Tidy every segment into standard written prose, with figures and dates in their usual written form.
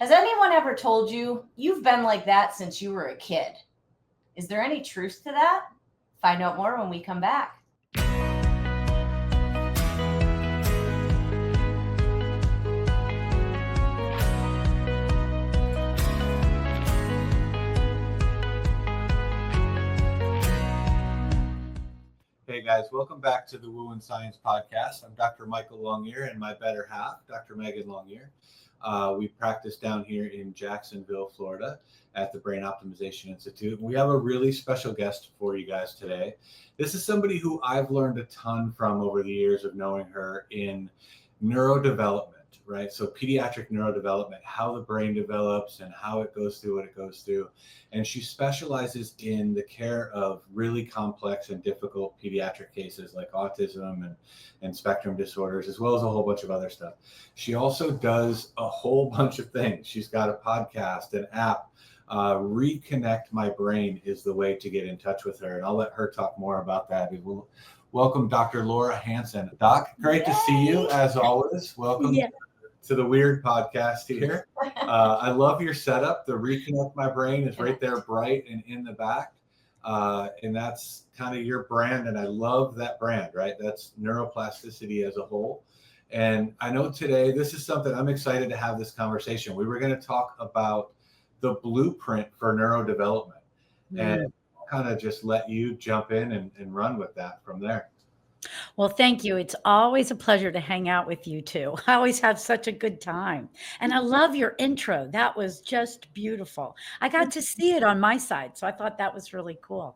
Has anyone ever told you you've been like that since you were a kid? Is there any truth to that? Find out more when we come back. Hey guys, welcome back to the Woo and Science Podcast. I'm Dr. Michael Longyear and my better half, Dr. Meaghan Longyear. We practice down here in Jacksonville, Florida at the Brain Optimization Institute. We have a really special guest for you guys today. This is somebody who I've learned a ton from over the years of knowing her in neurodevelopment, right? So pediatric neurodevelopment, how the brain develops and how it goes through what it goes through. And she specializes in the care of really complex and difficult pediatric cases like autism and spectrum disorders, as well as a whole bunch of other stuff. She also does a whole bunch of things. She's got a podcast, an app. Reconnect My Brain is the way to get in touch with her. And I'll let her talk more about that. Welcome, Dr. Laura Hanson. Doc, great to see you as always. Welcome. Yeah. To the Weird Podcast here. I love your setup. The Reconnect My Brain is right there, bright and in the back. And that's kind of your brand. And I love that brand, right? That's neuroplasticity as a whole. And I know today, this is something I'm excited to have this conversation. We were going to talk about the blueprint for neurodevelopment. And I'll kind of just let you jump in and run with that from there. Well, thank you. It's always a pleasure to hang out with you two. I always have such a good time. And I love your intro. That was just beautiful. I got to see it on my side, so I thought that was really cool.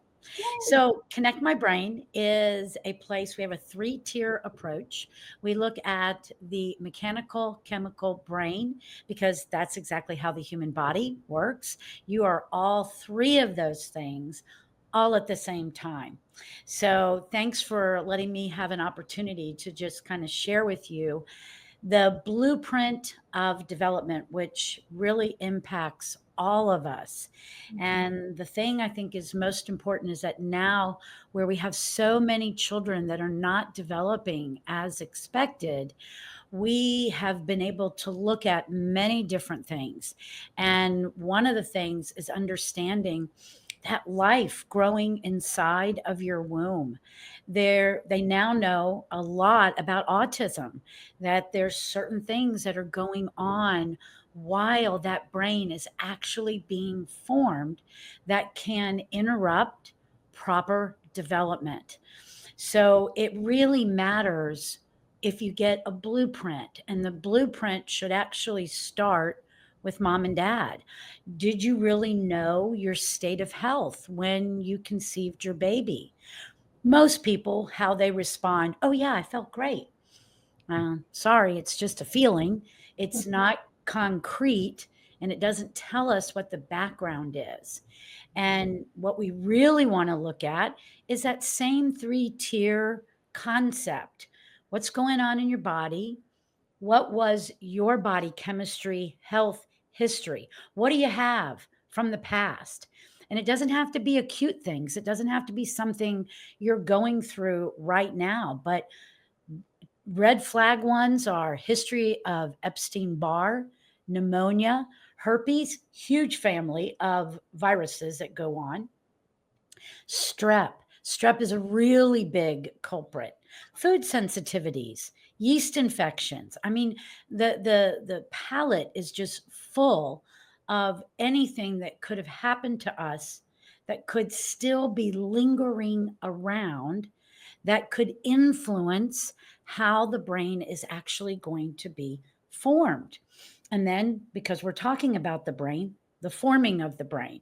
So Connect My Brain is a place, we have a 3-tier approach. We look at the mechanical, chemical brain, because that's exactly how the human body works. You are all 3 of those things all at the same time. So thanks for letting me have an opportunity to just kind of share with you the blueprint of development, which really impacts all of us. And the thing I think is most important is that now, where we have so many children that are not developing as expected, we have been able to look at many different things. And one of the things is understanding that life growing inside of your womb. They now know a lot about autism, that there's certain things that are going on while that brain is actually being formed that can interrupt proper development. So it really matters if you get a blueprint, and the blueprint should actually start with mom and dad. Did you really know your state of health when you conceived your baby? Most people, how they respond, oh yeah, I felt great. Sorry, it's just a feeling. It's not concrete, and it doesn't tell us what the background is. And what we really want to look at is that same 3-tier concept. What's going on in your body? What was your body chemistry, health, history? What do you have from the past? And it doesn't have to be acute things. It doesn't have to be something you're going through right now. But red flag ones are history of Epstein-Barr, pneumonia, herpes, huge family of viruses that go on. Strep. Strep is a really big culprit. Food sensitivities, yeast infections. I mean, the palette is just full of anything that could have happened to us that could still be lingering around, that could influence how the brain is actually going to be formed. And then, because we're talking about the brain, the forming of the brain.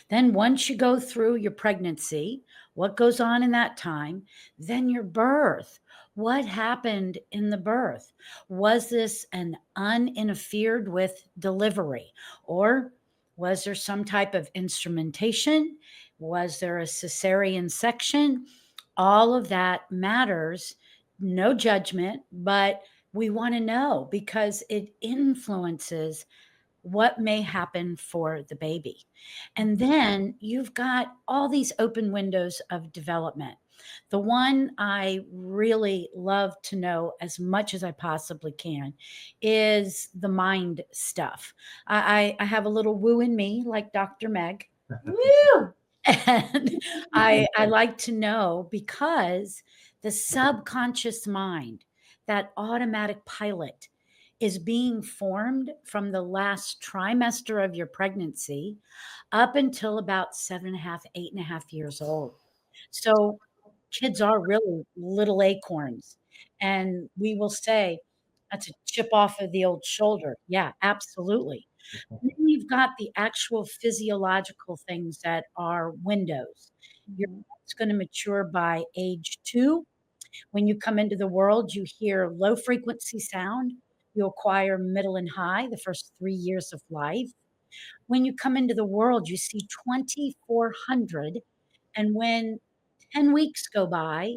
Then once you go through your pregnancy, what goes on in that time, then your birth. What happened in the birth? Was this an uninterfered with delivery? Or was there some type of instrumentation? Was there a cesarean section? All of that matters. No judgment, but we want to know because it influences what may happen for the baby. And then you've got all these open windows of development. The one I really love to know as much as I possibly can is the mind stuff. I have a little woo in me, like Dr. Meg. Woo! And I like to know because the subconscious mind, that automatic pilot, is being formed from the last trimester of your pregnancy up until about 7.5, 8.5 years old. So kids are really little acorns. And we will say, that's a chip off of the old shoulder. Yeah, absolutely. Then you've got the actual physiological things that are windows. Your heart's going to mature by age 2. When you come into the world, you hear low frequency sound. You acquire middle and high the first 3 years of life. When you come into the world, you see 2,400. And when 10 weeks go by,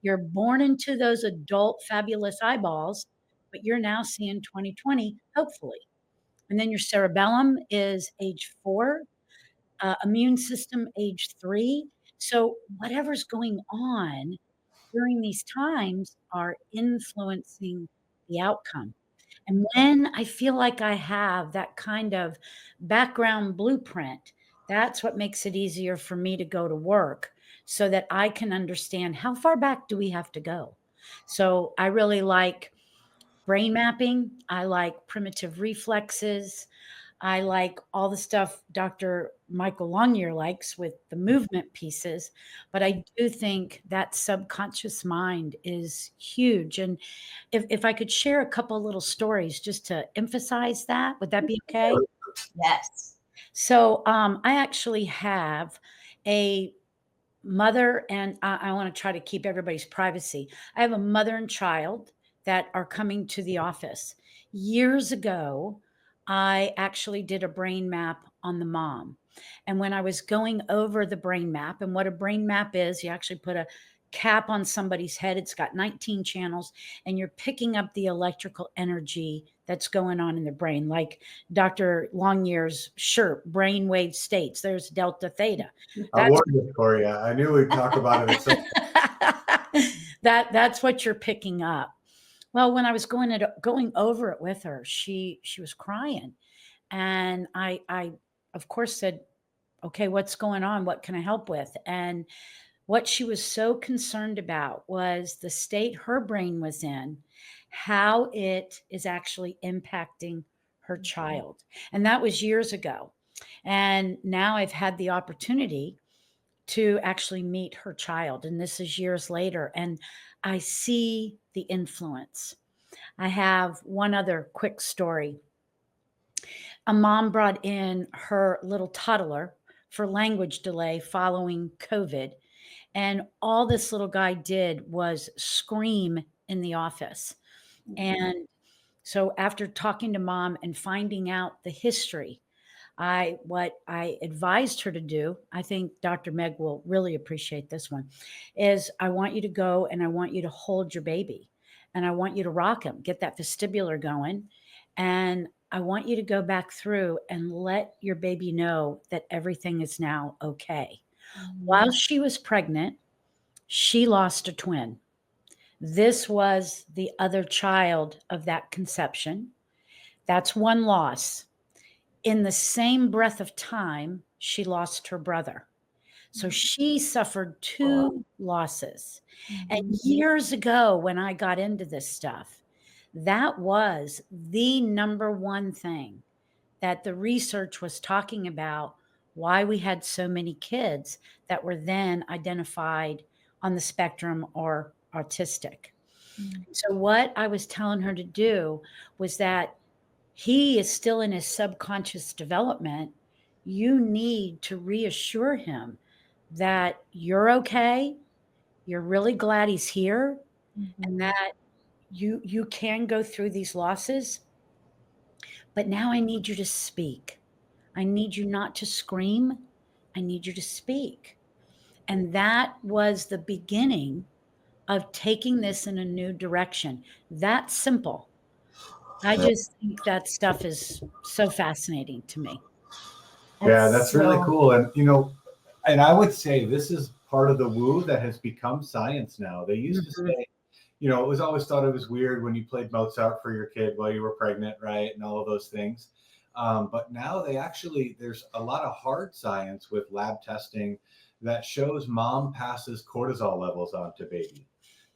you're born into those adult fabulous eyeballs, but you're now seeing 2020, hopefully. And then your cerebellum is age 4, immune system age 3. So whatever's going on during these times are influencing the outcome. And when I feel like I have that kind of background blueprint, that's what makes it easier for me to go to work so that I can understand how far back do we have to go. So I really like brain mapping. I like primitive reflexes. I like all the stuff Dr. Michael Longyear likes with the movement pieces, but I do think that subconscious mind is huge. And if I could share a couple little stories just to emphasize that, would that be okay? Yes. So I actually have a mother, and I want to try to keep everybody's privacy. I have a mother and child that are coming to the office. Years ago, I actually did a brain map on the mom. And when I was going over the brain map, and what a brain map is, you actually put a cap on somebody's head. It's got 19 channels, and you're picking up the electrical energy that's going on in the brain, like Dr. Longyear's shirt, brainwave states. There's delta theta. I warned it for you. I knew we'd talk about it. That's what you're picking up. Well, when I was going over it with her, she was crying, and I of course said, "Okay, what's going on? What can I help with?" And what she was so concerned about was the state her brain was in, how it is actually impacting her child. And that was years ago. And now I've had the opportunity to actually meet her child. And this is years later. And I see the influence. I have one other quick story. A mom brought in her little toddler for language delay following COVID. And all this little guy did was scream in the office. And so after talking to mom and finding out the history, what I advised her to do, I think Dr. Meg will really appreciate this one, is I want you to go and I want you to hold your baby and I want you to rock him, get that vestibular going. And I want you to go back through and let your baby know that everything is now okay. While she was pregnant, she lost a twin. This was the other child of that conception. That's one loss. In the same breath of time, she lost her brother. So she suffered 2 losses. And years ago, when I got into this stuff, that was the number one thing that the research was talking about, why we had so many kids that were then identified on the spectrum or autistic. So what I was telling her to do was that he is still in his subconscious development. You need to reassure him that you're okay, you're really glad he's here, and that you can go through these losses. But now I need you to speak. I need you not to scream. I need you to speak. And that was the beginning of taking this in a new direction. That simple. I just think that stuff is so fascinating to me. Yeah, that's really cool. And, and I would say this is part of the woo that has become science now. They used to say, you know, it was always thought it was weird when you played Mozart for your kid while you were pregnant, right? And all of those things. But now there's a lot of hard science with lab testing that shows mom passes cortisol levels on to baby,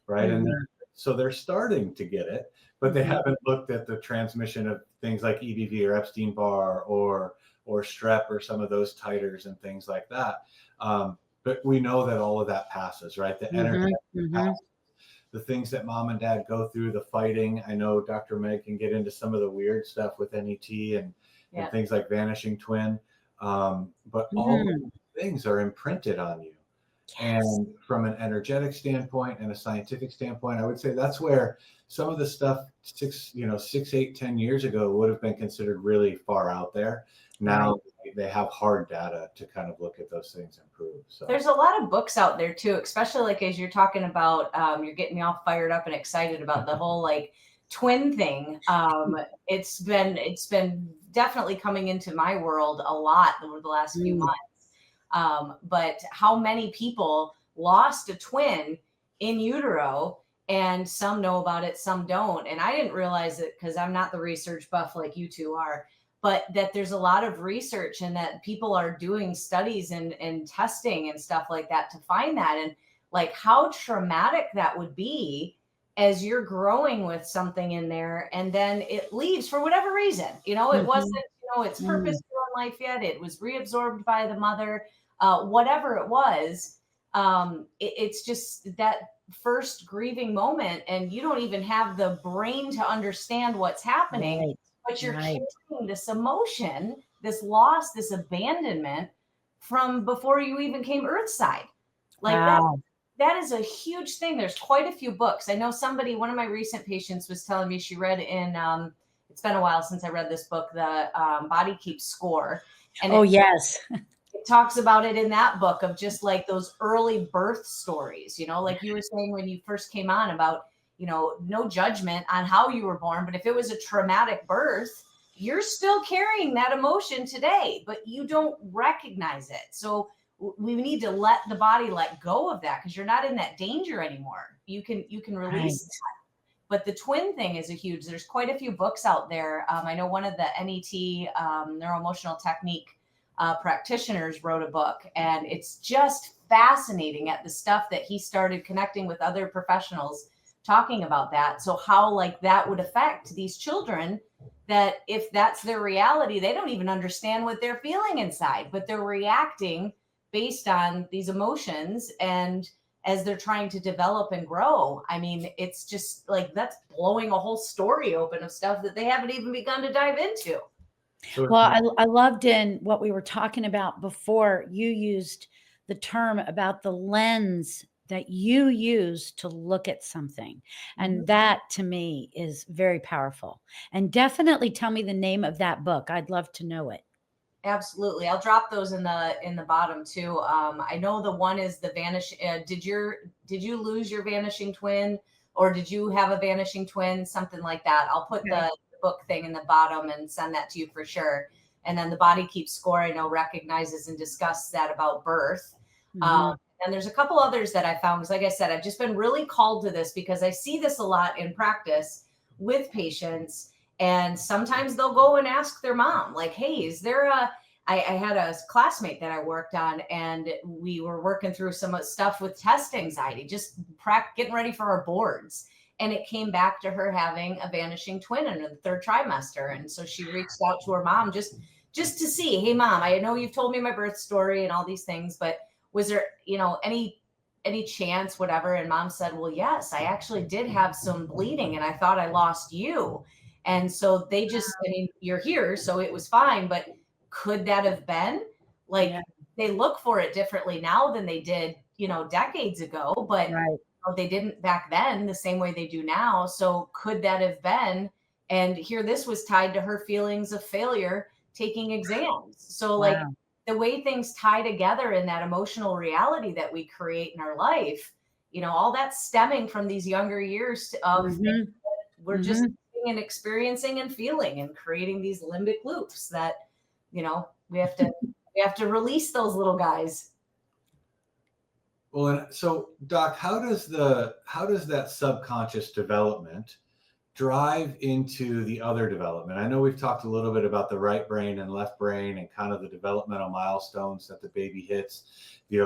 right? And so they're starting to get it, but they haven't looked at the transmission of things like EBV or Epstein-Barr or strep or some of those titers and things like that. But we know that all of that passes, right? The energy passes. The things that mom and dad go through, the fighting. I know Dr. Meg can get into some of the weird stuff with NET and things like vanishing twin. But all of these things are imprinted on you. And from an energetic standpoint and a scientific standpoint, I would say that's where some of the stuff 6, 8, 10 years ago would have been considered really far out there. Now they have hard data to kind of look at those things and prove. So there's a lot of books out there too, especially like as you're talking about, you're getting me all fired up and excited about the whole like twin thing. It's been definitely coming into my world a lot over the last few months. But how many people lost a twin in utero, and some know about it, some don't. And I didn't realize it because I'm not the research buff like you two are, but that there's a lot of research and that people are doing studies and testing and stuff like that to find that. And like how traumatic that would be as you're growing with something in there and then it leaves for whatever reason. It wasn't, its purpose in life yet. It was reabsorbed by the mother, whatever it was. It's just that first grieving moment, and you don't even have the brain to understand what's happening, but you're carrying this emotion, this loss, this abandonment from before you even came earthside. Like that is a huge thing. There's quite a few books. I know one of my recent patients was telling me she read in, it's been a while since I read this book, the Body Keeps Score. And it talks about it in that book of just like those early birth stories, like you were saying when you first came on about, no judgment on how you were born, but if it was a traumatic birth, you're still carrying that emotion today, but you don't recognize it. So we need to let the body let go of that because you're not in that danger anymore. You can release that. But the twin thing is there's quite a few books out there. I know one of the NET neuroemotional technique practitioners wrote a book, and it's just fascinating at the stuff that he started connecting with other professionals talking about that. So how like that would affect these children, that if that's their reality, they don't even understand what they're feeling inside, but they're reacting based on these emotions. And as they're trying to develop and grow, I mean, it's just like, that's blowing a whole story open of stuff that they haven't even begun to dive into. Well, I loved in what we were talking about before, you used the term about the lens that you use to look at something. And that to me is very powerful. And definitely tell me the name of that book. I'd love to know it. Absolutely. I'll drop those in the bottom too. I know the one is the did you lose your vanishing twin, or did you have a vanishing twin? Something like that. I'll put the book thing in the bottom and send that to you for sure. And then the Body Keeps Score, I know, recognizes and discusses that about birth. And there's a couple others that I found, because like I said, I've just been really called to this because I see this a lot in practice with patients. And sometimes they'll go and ask their mom, like, hey, is there I had a classmate that I worked on, and we were working through some stuff with test anxiety, just getting ready for our boards. And it came back to her having a vanishing twin in the 3rd trimester. And so she reached out to her mom just to see, hey, mom, I know you've told me my birth story and all these things, but was there, any chance, whatever? And mom said, well, yes, I actually did have some bleeding and I thought I lost you. And so they just, you're here, so it was fine. But could that have been they look for it differently now than they did, decades ago, but they didn't back then the same way they do now. So could that have been? And here, this was tied to her feelings of failure taking exams. So the way things tie together in that emotional reality that we create in our life, all that's stemming from these younger years of we're just and experiencing and feeling and creating these limbic loops that, we have to release those little guys. Well, and so Doc, how does that subconscious development drive into the other development? I know we've talked a little bit about the right brain and left brain and kind of the developmental milestones that the baby hits,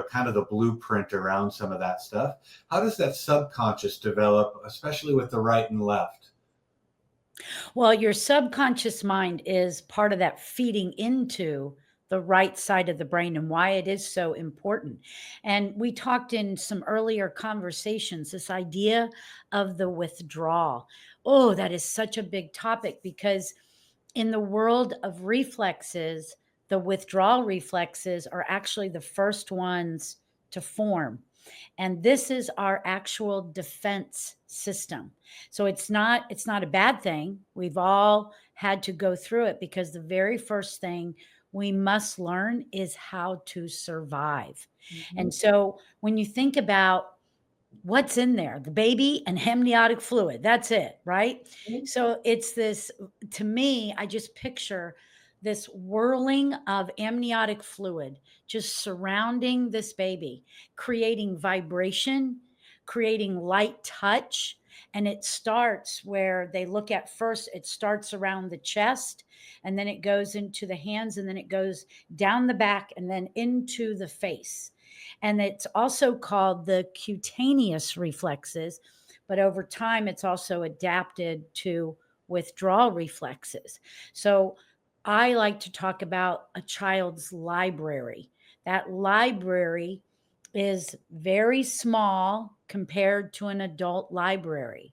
kind of the blueprint around some of that stuff. How does that subconscious develop, especially with the right and left? Well, your subconscious mind is part of that feeding into the right side of the brain and why it is so important. And we talked in some earlier conversations this idea of the withdrawal. Oh, that is such a big topic because in the world of reflexes, the withdrawal reflexes are actually the first ones to form. And this is our actual defense system. So it's not a bad thing. We've all had to go through it because the very first thing we must learn is how to survive. And so when you think about what's in there, the baby and amniotic fluid, that's it, right? Mhm. So it's this, to me, I just picture this whirling of amniotic fluid just surrounding this baby, creating vibration, creating light touch. And it starts where they look at first, it starts around the chest, and then it goes into the hands, and then it goes down the back, and then into the face. And it's also called the cutaneous reflexes, but over time, it's also adapted to withdrawal reflexes. So I like to talk about a child's library. That library is very small compared to an adult library.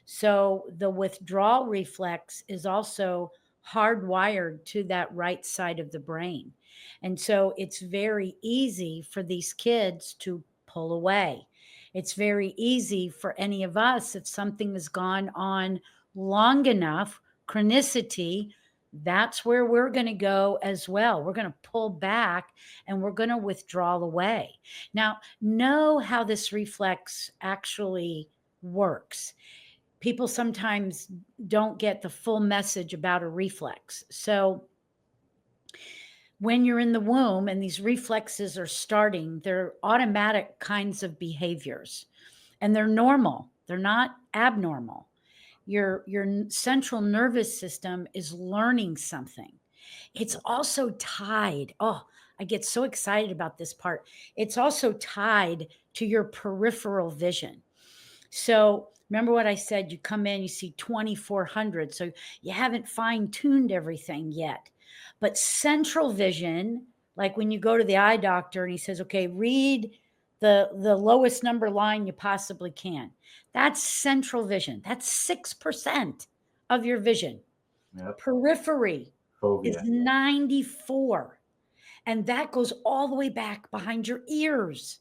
So the withdrawal reflex is also hardwired to that right side of the brain. And so it's very easy for these kids to pull away. It's very easy for any of us if something has gone on long enough, chronicity, that's where we're going to go as well. We're going to pull back and we're going to withdraw away. Now, know how this reflex actually works. People sometimes don't get the full message about a reflex. So, when you're in the womb and these reflexes are starting, they're automatic kinds of behaviors and they're normal, they're not abnormal. Your central nervous system is learning something. It's also tied. Oh, I get so excited about this part. It's also tied to your peripheral vision. So remember what I said, you come in, you see 2400. So you haven't fine tuned everything yet. But central vision, like when you go to the eye doctor and he says, okay, read the lowest number line you possibly can. That's central vision. That's 6% of your vision. Yep. Periphery is Fovea. 94. And that goes all the way back behind your ears.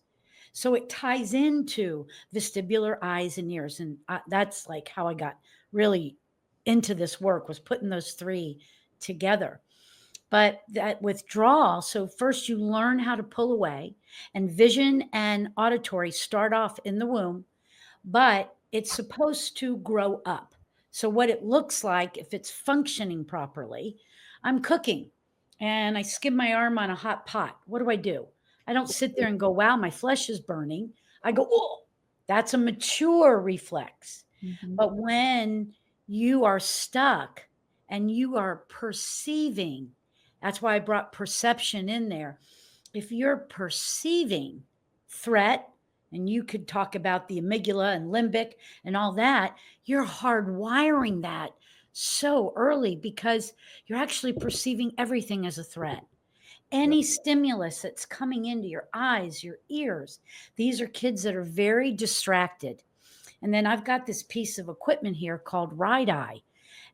So it ties into vestibular eyes and ears. And that's like how I got really into this work, was putting those three together. But that withdrawal, so first you learn how to pull away, and vision and auditory start off in the womb, but it's supposed to grow up. So what it looks like, if it's functioning properly, I'm cooking and I skim my arm on a hot pot. What do? I don't sit there and go, wow, my flesh is burning. I go, oh, that's a mature reflex. But when you are stuck and you are perceiving, that's why I brought perception in there. If you're perceiving threat, and you could talk about the amygdala and limbic and all that, you're hardwiring that so early because you're actually perceiving everything as a threat. Any stimulus that's coming into your eyes, your ears, these are kids that are very distracted. And then I've got this piece of equipment here called Ride Eye.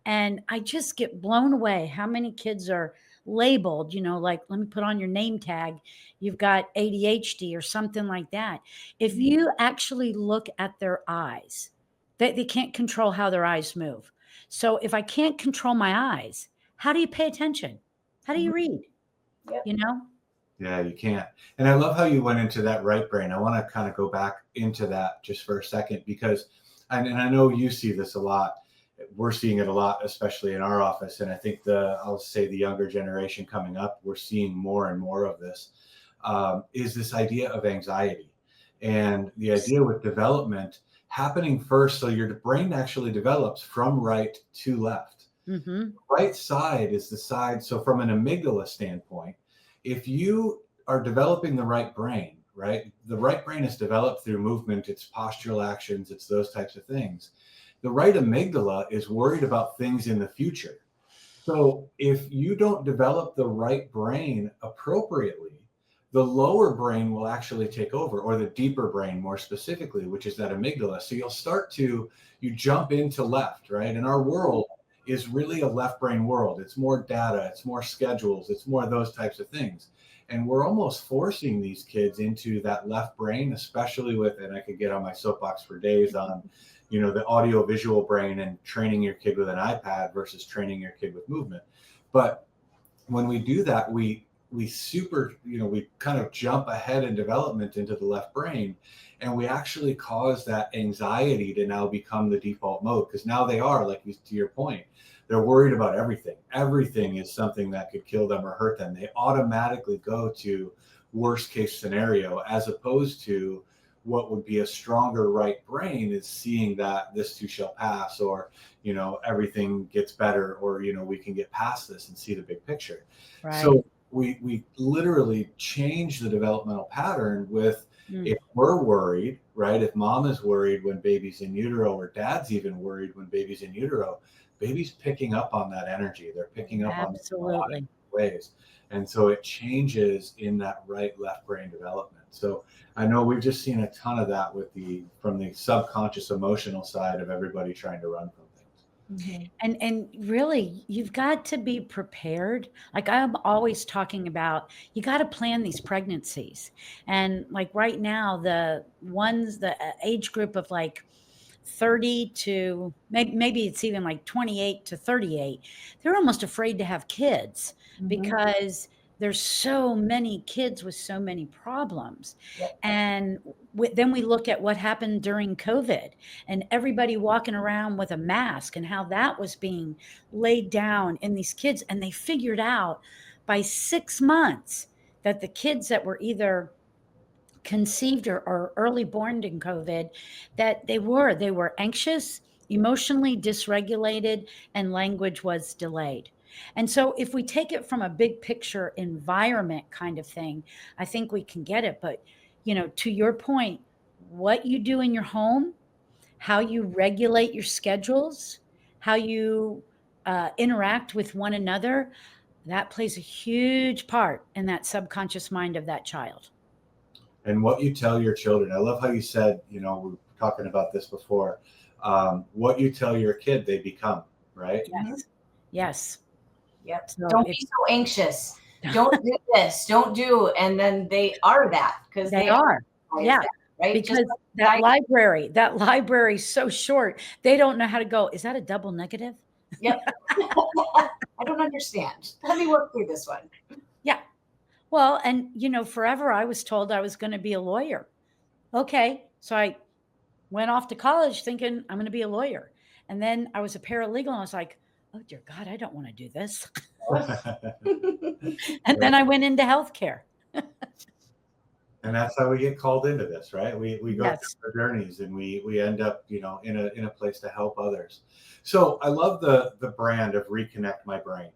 And I just get blown away how many kids are labeled, like, let me put on your name tag. You've got ADHD or something like that. If you actually look at their eyes, they can't control how their eyes move. So if I can't control my eyes, how do you pay attention? How do you read? Yep. Yeah, you can't. And I love how you went into that right brain. I want to kind of go back into that just for a second because, and I know you see this a lot. We're seeing it a lot, especially in our office. And I think I'll say the younger generation coming up, we're seeing more and more of this, is this idea of anxiety. And the idea with development happening first, so your brain actually develops from right to left. Mm-hmm. Right side is the side. So from an amygdala standpoint, if you are developing the right brain, right? The right brain is developed through movement, it's postural actions, it's those types of things. The right amygdala is worried about things in the future. So if you don't develop the right brain appropriately, the lower brain will actually take over, or the deeper brain more specifically, which is that amygdala. So you jump into left, right? And our world is really a left brain world. It's more data, it's more schedules, it's more those types of things. And we're almost forcing these kids into that left brain, especially with, and I could get on my soapbox for days on, the audio visual brain and training your kid with an iPad versus training your kid with movement. But when we do that, we kind of jump ahead in development into the left brain, and we actually cause that anxiety to now become the default mode, because now they are, like to your point, they're worried about everything. Everything is something that could kill them or hurt them. They automatically go to worst case scenario, as opposed to what would be a stronger right brain is seeing that this too shall pass, or everything gets better, or we can get past this and see the big picture. Right. So we literally change the developmental pattern with, if we're worried, right? If mom is worried when baby's in utero, or dad's even worried when baby's in utero, baby's picking up on that energy. They're picking up on it in a lot of ways. And so it changes in that right left brain development. So I know we've just seen a ton of that from the subconscious emotional side of everybody trying to run from things. Mm-hmm. And really, you've got to be prepared. Like I'm always talking about, you got to plan these pregnancies. And like right now, the age group of like 30 to maybe it's even like 28 to 38, they're almost afraid to have kids because there's so many kids with so many problems. Yep. And then we look at what happened during COVID and everybody walking around with a mask and how that was being laid down in these kids. And they figured out by 6 months that the kids that were either conceived or early born in COVID, that they were anxious, emotionally dysregulated, and language was delayed. And so if we take it from a big picture environment kind of thing, I think we can get it. But, to your point, what you do in your home, how you regulate your schedules, how you interact with one another, that plays a huge part in that subconscious mind of that child. And what you tell your children. I love how you said, we were talking about this before. What you tell your kid, they become, right? Yes. Yep. So don't be so anxious. Don't do this. Don't do. And then they are that, because they are. Yeah. That, right. Because that library is so short. They don't know how to go. Is that a double negative? Yep. I don't understand. Let me work through this one. Yeah. Well, and forever I was told I was going to be a lawyer. Okay. So I went off to college thinking I'm going to be a lawyer. And then I was a paralegal and I was like, oh dear God, I don't want to do this. And then I went into healthcare. And that's how we get called into this, right? We go Yes. through our journeys, and we end up, in a place to help others. So I love the brand of Reconnect My Brain.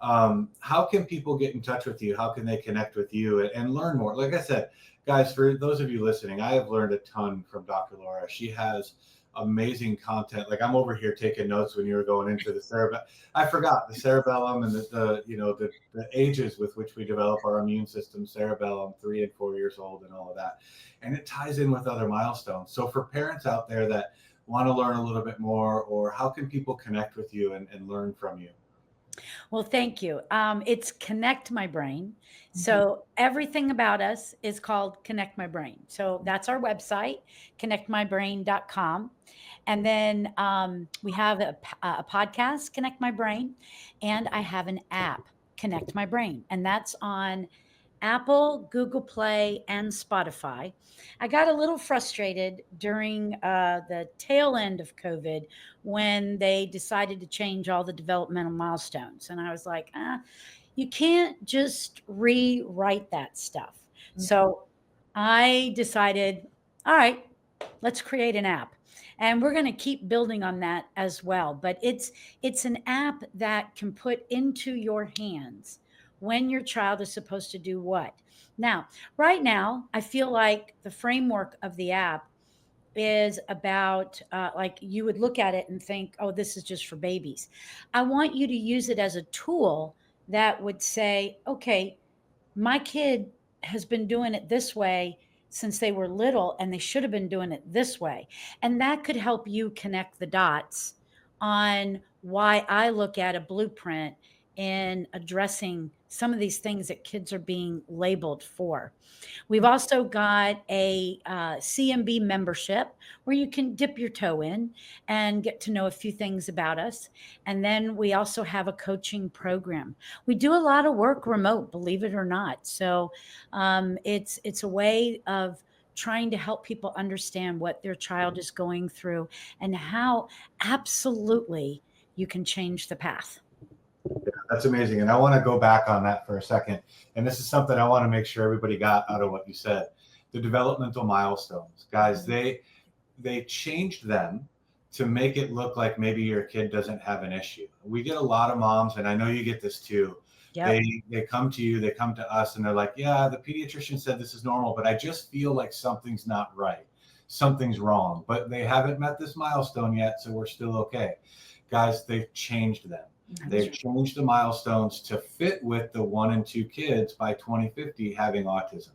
How can people get in touch with you? How can they connect with you and learn more? Like I said, guys, for those of you listening, I have learned a ton from Dr. Laura. She has amazing content. Like I'm over here taking notes when you were going into the cerebellum. I forgot the cerebellum and the ages with which we develop our immune system, cerebellum, 3 and 4 years old, and all of that. And it ties in with other milestones. So for parents out there that want to learn a little bit more, or how can people connect with you and learn from you? Well, thank you. It's Connect My Brain. So everything about us is called Connect My Brain. So that's our website, connectmybrain.com. And then we have a podcast, Connect My Brain, and I have an app, Connect My Brain, and that's on Apple, Google Play, and Spotify. I got a little frustrated during the tail end of COVID when they decided to change all the developmental milestones. And I was like, you can't just rewrite that stuff. So I decided all right, let's create an app. And we're going to keep building on that as well. But it's an app that can put into your hands when your child is supposed to do what. Now, right now, I feel like the framework of the app is about like you would look at it and think, oh, this is just for babies. I want you to use it as a tool that would say, okay, my kid has been doing it this way since they were little, and they should have been doing it this way. And that could help you connect the dots on why I look at a blueprint in addressing some of these things that kids are being labeled for. We've also got a CMB membership where you can dip your toe in and get to know a few things about us. And then we also have a coaching program. We do a lot of work remote, believe it or not. So it's a way of trying to help people understand what their child is going through and how absolutely you can change the path. That's amazing. And I want to go back on that for a second. And this is something I want to make sure everybody got out of what you said. The developmental milestones, guys, they changed them to make it look like maybe your kid doesn't have an issue. We get a lot of moms, and I know you get this too. Yep. They come to you, they come to us, and they're like, yeah, the pediatrician said this is normal, but I just feel like something's not right. Something's wrong, but they haven't met this milestone yet, so we're still okay. Guys, they've changed them. They've changed the milestones to fit with the 1 and 2 kids by 2050 having autism.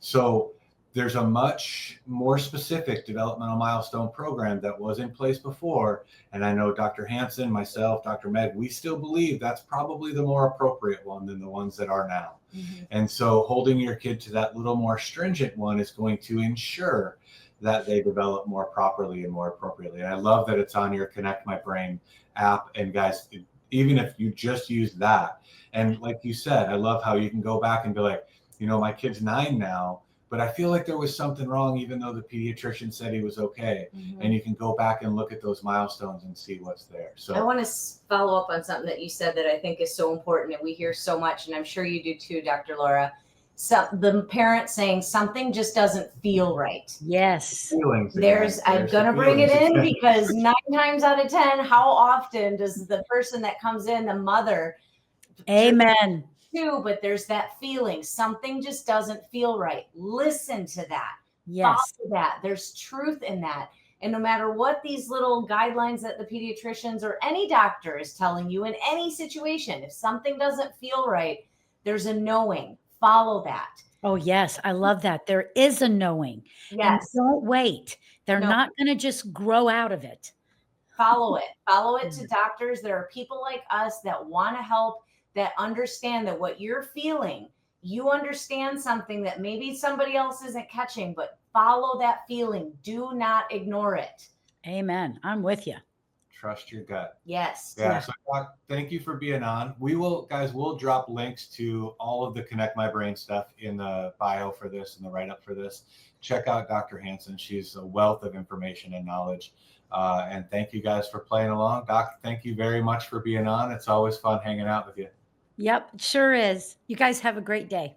So there's a much more specific developmental milestone program that was in place before. And I know Dr. Hanson, myself, Dr. Meg, we still believe that's probably the more appropriate one than the ones that are now. Mm-hmm. And so holding your kid to that little more stringent one is going to ensure that they develop more properly and more appropriately. And I love that it's on your Connect My Brain app. And guys, even if you just use that, and like you said, I love how you can go back and be like, you know, my kid's 9 now, but I feel like there was something wrong, even though the pediatrician said he was okay. Mm-hmm. And you can go back and look at those milestones and see what's there. So I want to follow up on something that you said that I think is so important, and we hear so much, and I'm sure you do too, Dr. Laura. So the parent saying something just doesn't feel right. Yes. I'm going to bring it in because 9 times out of 10, how often does the person that comes in, the mother, amen, too, but there's that feeling, something just doesn't feel right. Listen to that. Yes. Follow that. There's truth in that. And no matter what these little guidelines that the pediatricians or any doctor is telling you in any situation, if something doesn't feel right, there's a knowing. Follow that. Oh, yes. I love that. There is a knowing. Yes. And don't wait. They're not going to just grow out of it. Follow it. Follow it to doctors. There are people like us that want to help, that understand that what you're feeling, you understand something that maybe somebody else isn't catching, but follow that feeling. Do not ignore it. Amen. I'm with you. Trust your gut. Yes. Yeah. So thank you for being on. We'll drop links to all of the Connect My Brain stuff in the bio for this and the write-up for this. Check out Dr. Hanson. She's a wealth of information and knowledge. And thank you guys for playing along. Doc, thank you very much for being on. It's always fun hanging out with you. Yep, sure is. You guys have a great day.